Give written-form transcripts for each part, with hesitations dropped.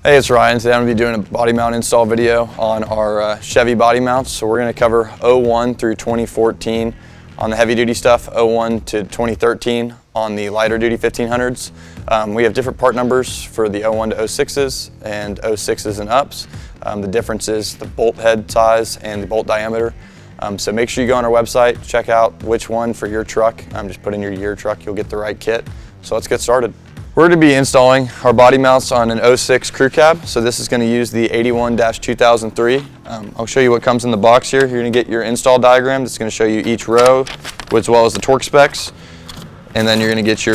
Hey, it's Ryan. Today I'm going to be doing a body mount install video on our Chevy body mounts. So we're going to cover 01 through 2014 on the heavy duty stuff, 01 to 2013 on the lighter duty 1500s. We have different part numbers for the 01 to 06s and 06s and ups. The difference is the bolt head size and the bolt diameter. So make sure you go on our website, check out which one for your truck. Just put in your year truck, you'll get the right kit. So let's get started. We're going to be installing our body mounts on an 06 crew cab. So this is going to use the 81-2003. I'll show you what comes in the box here. You're going to get your install diagram. That's going to show you each row as well as the torque specs. And then you're going to get your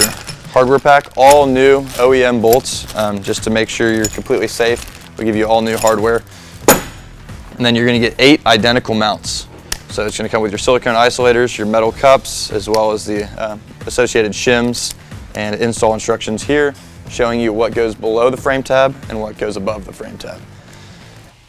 hardware pack, all new OEM bolts, just to make sure you're completely safe. We give you all new hardware. And then you're going to get 8 identical mounts. So it's going to come with your silicone isolators, your metal cups, as well as the associated shims and install instructions here, showing you what goes below the frame tab and what goes above the frame tab.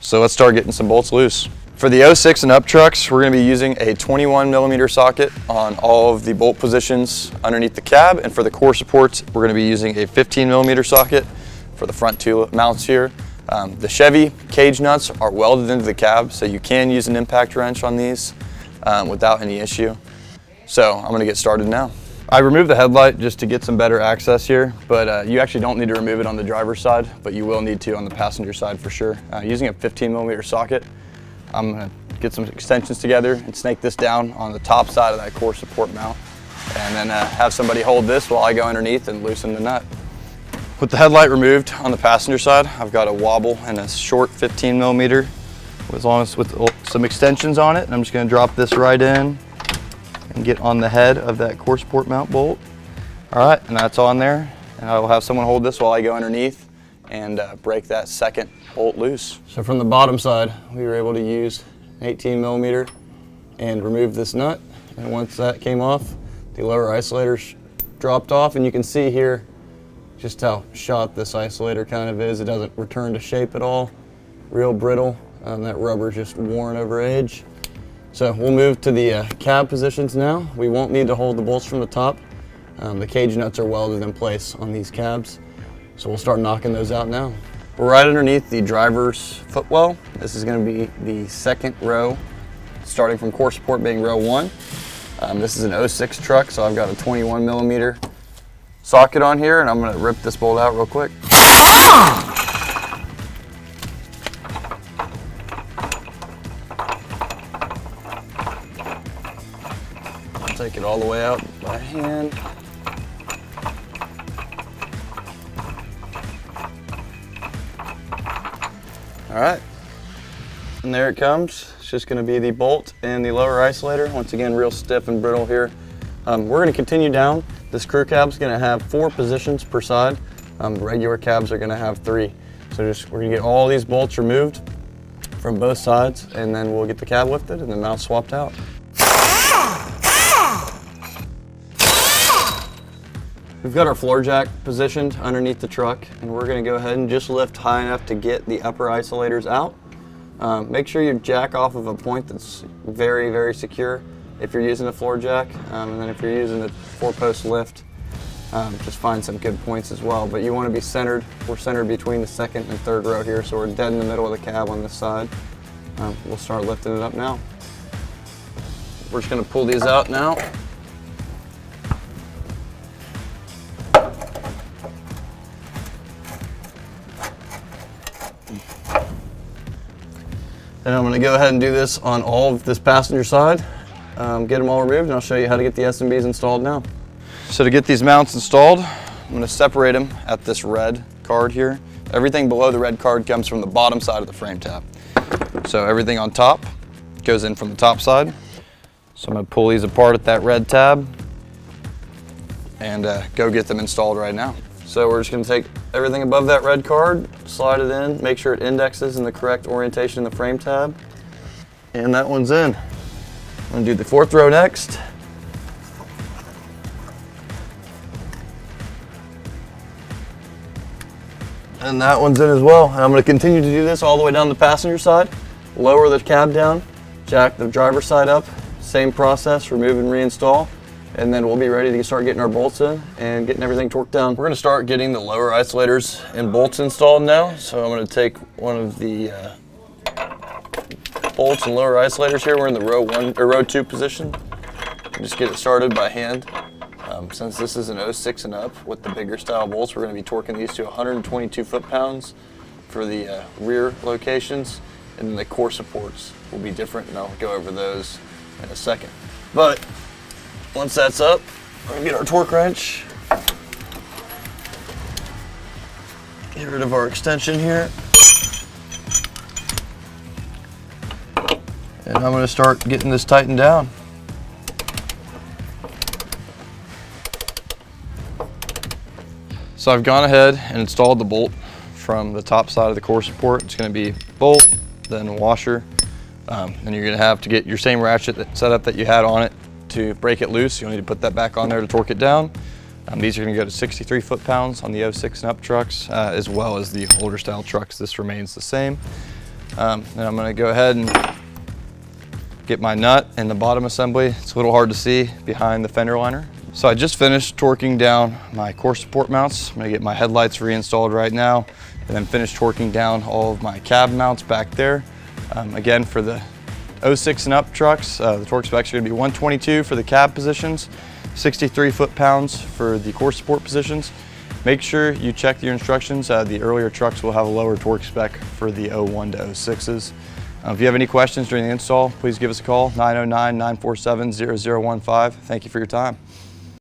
So let's start getting some bolts loose. For the 06 and up trucks, we're going to be using a 21mm socket on all of the bolt positions underneath the cab, and for the core supports, we're going to be using a 15mm socket for the front 2 mounts here. The Chevy cage nuts are welded into the cab, so you can use an impact wrench on these without any issue. So I'm going to get started now. I removed the headlight just to get some better access here, but you actually don't need to remove it on the driver's side, but you will need to on the passenger side for sure. Using a 15mm socket, I'm going to get some extensions together and snake this down on the top side of that core support mount, and then have somebody hold this while I go underneath and loosen the nut. With the headlight removed on the passenger side, I've got a wobble and a short 15mm with some extensions on it, and I'm just going to drop this right in and get on the head of that core support mount bolt. All right, and that's on there, and I will have someone hold this while I go underneath and break that second bolt loose. So from the bottom side, we were able to use 18mm and remove this nut, and once that came off, the lower isolators dropped off, and you can see here just how shot this isolator kind of is. It doesn't return to shape at all, real brittle. That rubber's just worn over age. So we'll move to the cab positions now. We won't need to hold the bolts from the top. The cage nuts are welded in place on these cabs. So we'll start knocking those out now. We're right underneath the driver's footwell. This is going to be the second row, starting from core support being row 1. This is an 06 truck, so I've got a 21mm socket on here, and I'm going to rip this bolt out real quick. Take it all the way out by hand. All right, and there it comes. It's just going to be the bolt and the lower isolator. Once again, real stiff and brittle here. We're going to continue down. This crew cab is going to have 4 positions per side. Regular cabs are going to have 3. So we're going to get all these bolts removed from both sides, and then we'll get the cab lifted and the mount swapped out. We've got our floor jack positioned underneath the truck, and we're going to go ahead and just lift high enough to get the upper isolators out. Make sure you jack off of a point that's very, very secure if you're using a floor jack, and then if you're using a 4-post lift, just find some good points as well. But you want to be centered. We're centered between the second and third row here, so we're dead in the middle of the cab on this side. We'll start lifting it up now. We're just going to pull these out now. Then I'm going to go ahead and do this on all of this passenger side, get them all removed, and I'll show you how to get the S&Bs installed now. So to get these mounts installed, I'm going to separate them at this red card here. Everything below the red card comes from the bottom side of the frame tab. So everything on top goes in from the top side. So I'm going to pull these apart at that red tab and go get them installed right now. So we're just going to take everything above that red card, slide it in, make sure it indexes in the correct orientation in the frame tab, and that one's in. I'm going to do the 4th row next. And that one's in as well. And I'm going to continue to do this all the way down the passenger side, lower the cab down, jack the driver's side up, same process, remove and reinstall, and then we'll be ready to start getting our bolts in and getting everything torqued down. We're gonna start getting the lower isolators and bolts installed now. So I'm gonna take one of the bolts and lower isolators here. We're in the row 1 or row 2 position. Just get it started by hand. Since this is an 06 and up with the bigger style bolts, we're going to be torquing these to 122 foot-pounds for the rear locations, and then the core supports will be different, and I'll go over those in a second. But once that's up, we're going to get our torque wrench, get rid of our extension here, and I'm going to start getting this tightened down. So I've gone ahead and installed the bolt from the top side of the core support. It's going to be bolt, then washer, and you're going to have to get your same ratchet setup that you had on it to break it loose. You'll need to put that back on there to torque it down. These are going to go to 63 foot-pounds on the 06 and up trucks, as well as the older style trucks. This remains the same. And I'm going to go ahead and get my nut in the bottom assembly. It's a little hard to see behind the fender liner. So I just finished torquing down my core support mounts. I'm gonna get my headlights reinstalled right now, and then finish torquing down all of my cab mounts back there. Again, for the 06 and up trucks, the torque specs are gonna be 122 for the cab positions, 63 foot-pounds for the core support positions. Make sure you check your instructions. The earlier trucks will have a lower torque spec for the 01 to 06s. If you have any questions during the install, please give us a call, 909-947-0015. Thank you for your time.